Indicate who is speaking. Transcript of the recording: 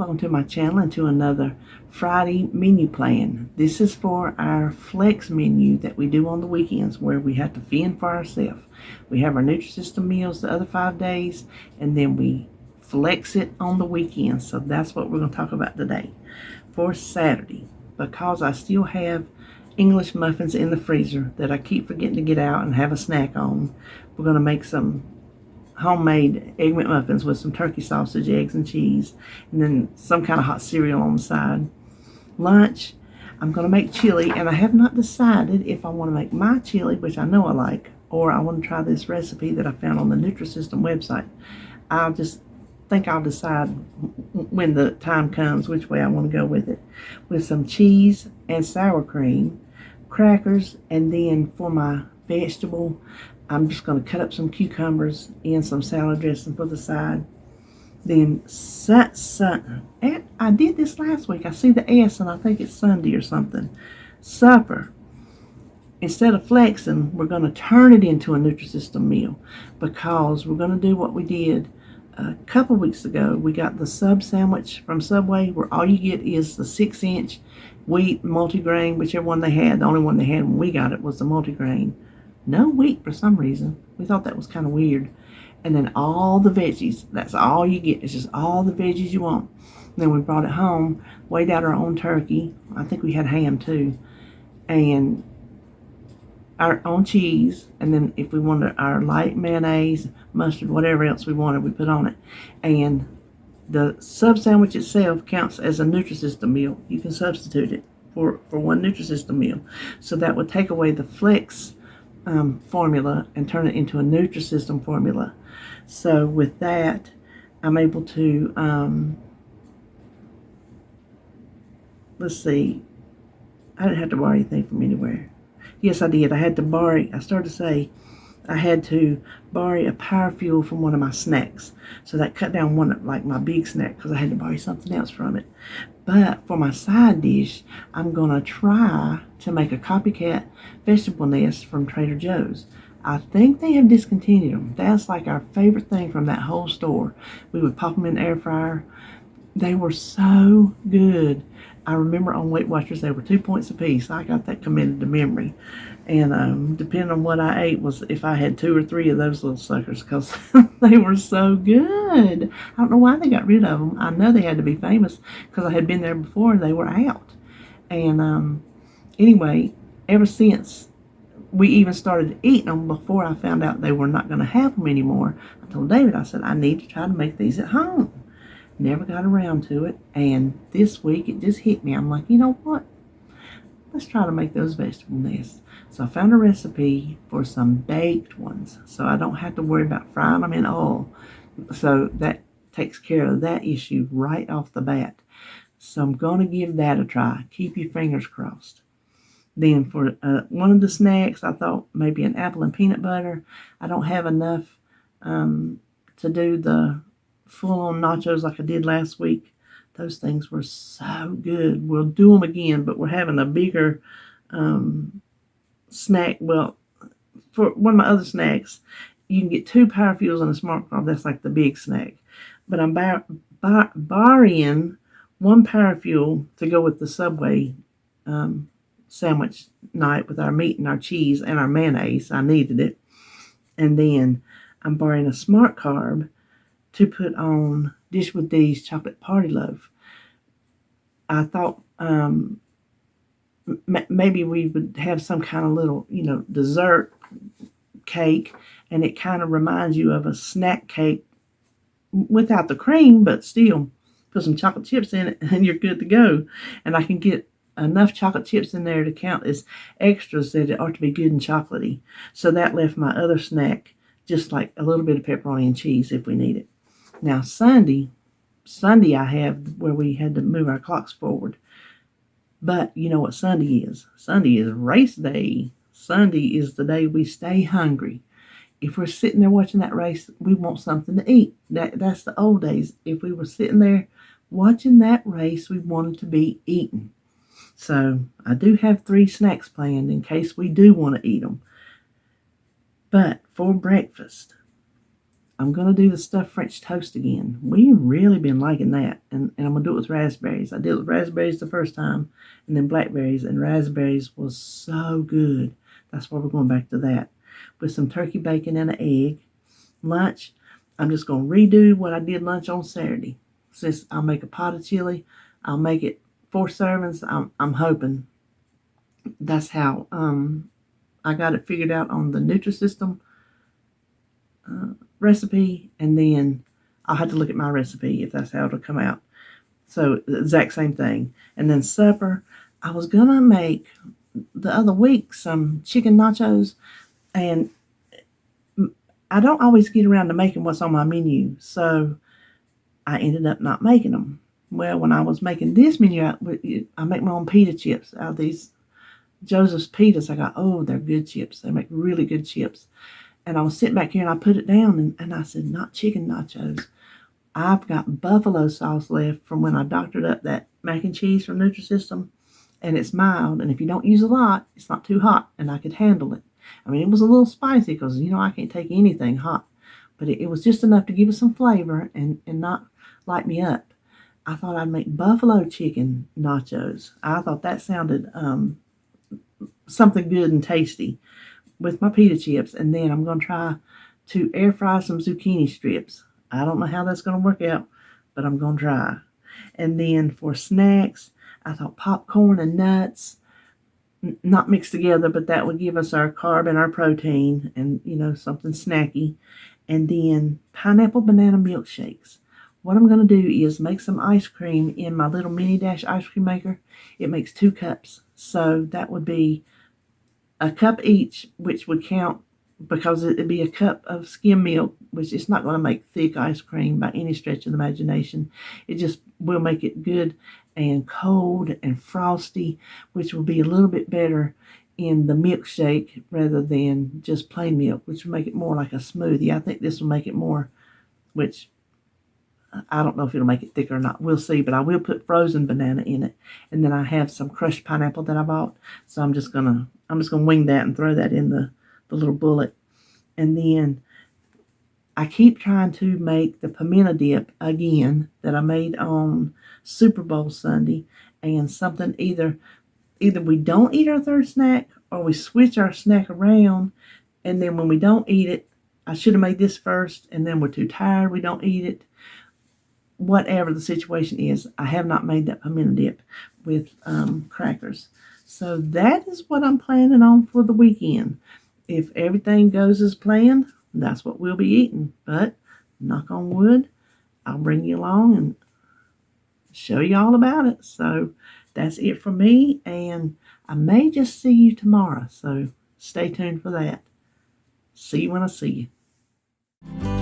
Speaker 1: welcome to my channel and to another Friday menu plan. This is for our flex menu that we do on the weekends where we have to fend for ourselves. We have our Nutrisystem meals the other 5 days and then we flex it on the weekends. So that's what we're going to talk about today. For Saturday, because I still have English muffins in the freezer that I keep forgetting to get out and have a snack on, we're going to make some homemade egg McMuffins with some turkey sausage, eggs, and cheese, and then some kind of hot cereal on the side. Lunch, I'm going to make chili, and I have not decided if I want to make my chili, which I know I like, or I want to try this recipe that I found on the Nutrisystem website. I'll decide when the time comes which way I want to go with it. With some cheese and sour cream, crackers, and then for my vegetable, I'm just going to cut up some cucumbers and some salad dressing for the side. Then I did this last week. I see the S and I think it's Sunday or something. Supper. Instead of flexing, we're going to turn it into a Nutrisystem meal because we're going to do what we did a couple weeks ago. We got the sub sandwich from Subway where all you get is the 6-inch wheat multigrain, whichever one they had. The only one they had when we got it was the multigrain. No wheat for some reason. We thought that was kind of weird. And then all the veggies. That's all you get. It's just all the veggies you want. And then we brought it home, weighed out our own turkey. I think we had ham too. And our own cheese. And then if we wanted our light mayonnaise, mustard, whatever else we wanted, we put on it. And the sub sandwich itself counts as a Nutrisystem meal. You can substitute it for one Nutrisystem meal. So that would take away the flex formula and turn it into a Nutrisystem formula. So with that, I'm able to, let's see, I didn't have to borrow anything from anywhere. Yes, I did. I had to borrow a Power Fuel from one of my snacks. So that cut down one, like my big snack, because I had to borrow something else from it. But for my side dish, I'm going to try to make a copycat vegetable nest from Trader Joe's. I think they have discontinued them. That's like our favorite thing from that whole store. We would pop them in the air fryer. They were so good. I remember on Weight Watchers, they were 2 points a piece. I got that committed to memory. And depending on what I ate was if I had 2 or 3 of those little suckers because they were so good. I don't know why they got rid of them. I know they had to be famous because I had been there before and they were out. And anyway, ever since we even started eating them, before I found out they were not going to have them anymore, I told David, I said, I need to try to make these at home. Never got around to it, and this week it just hit me. I'm like, you know what? Let's try to make those vegetable nests. So I found a recipe for some baked ones, so I don't have to worry about frying them in oil. So that takes care of that issue right off the bat. So I'm going to give that a try. Keep your fingers crossed. Then for one of the snacks, I thought maybe an apple and peanut butter. I don't have enough to do the full-on nachos like I did last week. Those things were so good. We'll do them again, but we're having a bigger snack. Well, for one of my other snacks, you can get 2 Power Fuels and a Smart Carb. That's like the big snack. But I'm borrowing 1 Power Fuel to go with the Subway sandwich night with our meat and our cheese and our mayonnaise. I needed it. And then I'm borrowing a Smart Carb to put on Dish with D's chocolate party loaf. I thought maybe we would have some kind of little, dessert cake, and it kind of reminds you of a snack cake without the cream, but still put some chocolate chips in it and you're good to go. And I can get enough chocolate chips in there to count as extras that it ought to be good and chocolatey. So that left my other snack just like a little bit of pepperoni and cheese if we need it. Now Sunday I have where we had to move our clocks forward. But you know what Sunday is? Sunday is race day. Sunday is the day we stay hungry. If we're sitting there watching that race, we want something to eat. That's the old days. If we were sitting there watching that race, we wanted to be eating. So I do have 3 snacks planned in case we do want to eat them. But for breakfast, I'm going to do the stuffed French toast again. We've really been liking that. And I'm going to do it with raspberries. I did it with raspberries the first time, and then blackberries, and raspberries was so good. That's why we're going back to that. With some turkey bacon and an egg. Lunch, I'm just going to redo what I did lunch on Saturday. Since I'll make a pot of chili, I'll make it 4 servings. I'm hoping that's how I got it figured out on the Nutrisystem recipe, and then I'll have to look at my recipe if that's how it'll come out. So the exact same thing. And then supper, I was gonna make the other week some chicken nachos, and I don't always get around to making what's on my menu, so I ended up not making them. Well, when I was making this menu, I make my own pita chips out of these Joseph's pitas. I got, oh, they're good chips. They make really good chips. And I was sitting back here and I put it down and I said, not chicken nachos. I've got buffalo sauce left from when I doctored up that mac and cheese from Nutrisystem, and it's mild. And if you don't use a lot, it's not too hot, and I could handle it. I mean, it was a little spicy because, I can't take anything hot. But it was just enough to give it some flavor and not light me up. I thought I'd make buffalo chicken nachos. I thought that sounded something good and tasty with my pita chips. And then I'm going to try to air fry some zucchini strips. I don't know how that's going to work out, but I'm going to try. And then for snacks, I thought popcorn and nuts, not mixed together, but that would give us our carb and our protein and, something snacky. And then pineapple banana milkshakes. What I'm going to do is make some ice cream in my little mini dash ice cream maker. It makes 2 cups. So that would be a cup each, which would count because it'd be a cup of skim milk, which is not going to make thick ice cream by any stretch of the imagination. It just will make it good and cold and frosty, which will be a little bit better in the milkshake rather than just plain milk, which will make it more like a smoothie. I think this will make it more, which I don't know if it'll make it thicker or not. We'll see, but I will put frozen banana in it. And then I have some crushed pineapple that I bought. So I'm just gonna wing that and throw that in the little bullet. And then I keep trying to make the pimento dip again that I made on Super Bowl Sunday, and something either we don't eat our third snack or we switch our snack around, and then when we don't eat it, I should have made this first, and then we're too tired, we don't eat it. Whatever the situation is, I have not made that pimento dip with crackers. So that is what I'm planning on for the weekend. If everything goes as planned, that's what we'll be eating. But knock on wood, I'll bring you along and show you all about it. So that's it for me, and I may just see you tomorrow. So stay tuned for that. See you when I see you.